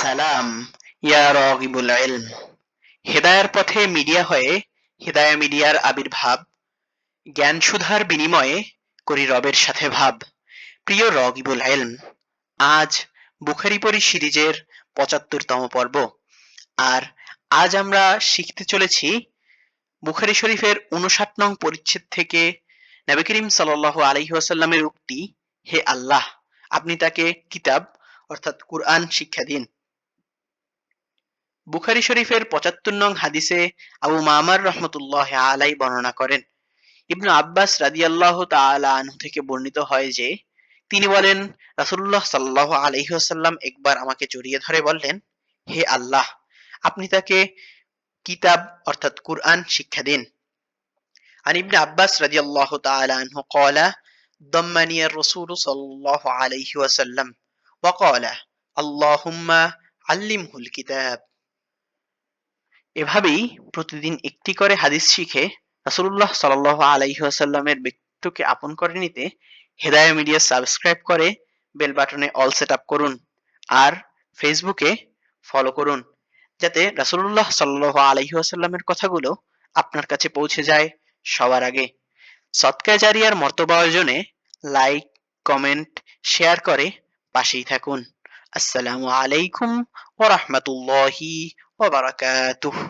সালাম ইয়া রাগিবুল ইলম। হেদায়ার পথে মিডিয়া হয়ে হেদায়া মিডিয়ার আবির্ভাব, জ্ঞান সুধার বিনিময়ে করি রবের সাথে ভাব। প্রিয় রগিবুল ইলম, আজ বুখারি পড়ি সিরিজের ৭৫তম পর্ব। আর আজ আমরা শিখতে চলেছি বুখারি শরীফের ৫৯ নং পরিচ্ছেদ থেকে নবী করিম সাল্লাল্লাহু আলাইহি ওয়াসাল্লামের উক্তি, হে আল্লাহ, আপনি তাকে কিতাব অর্থাৎ কুরআন শিক্ষা দিন। বুখারী শরীফের ৭৫ নং হাদিসে আবু মামার রহমতুল্লাহ আলাই বর্ণনা করেন, ইবনু আব্বাস রাদিয়াল্লাহু তাআলা আনহু থেকে বর্ণিত হয় যে তিনি বলেন, রাসূলুল্লাহ সাল্লাল্লাহু আলাইহি ওয়াসাল্লাম একবার আমাকে জড়িয়ে ধরে বললেন, হে আল্লাহ, আপনি তাকে কিতাব অর্থাৎ কুরআন শিক্ষা দিন। عن ابن عباس رضي الله تعالى عنه قال ضمني الرسول صلى الله عليه وسلم وقال اللهم علمه الكتاب। এভাবেই প্রতিদিন একটি করে হাদিস শিখে রাসূলুল্লাহ সাল্লাল্লাহু আলাইহি ওয়াসাল্লামের ব্যক্তিত্বকে আপন করে নিতে হেদায়া মিডিয়া সাবস্ক্রাইব করে বেল বাটনে অল সেট আপ করুন। আর ফেসবুকে ফলো করুন, যাতে রাসূলুল্লাহ সাল্লাল্লাহু আলাইহি ওয়াসাল্লামের কথাগুলো আপনার কাছে পৌঁছে যায় সবার আগে। সদকায়ে জারিয়ার মর্তবা অর্জনে লাইক, কমেন্ট, শেয়ার করে পাশেই থাকুন। আসসালামু আলাইকুম ওয়া রাহমাতুল্লাহি ওয়া বারাকাতুহু।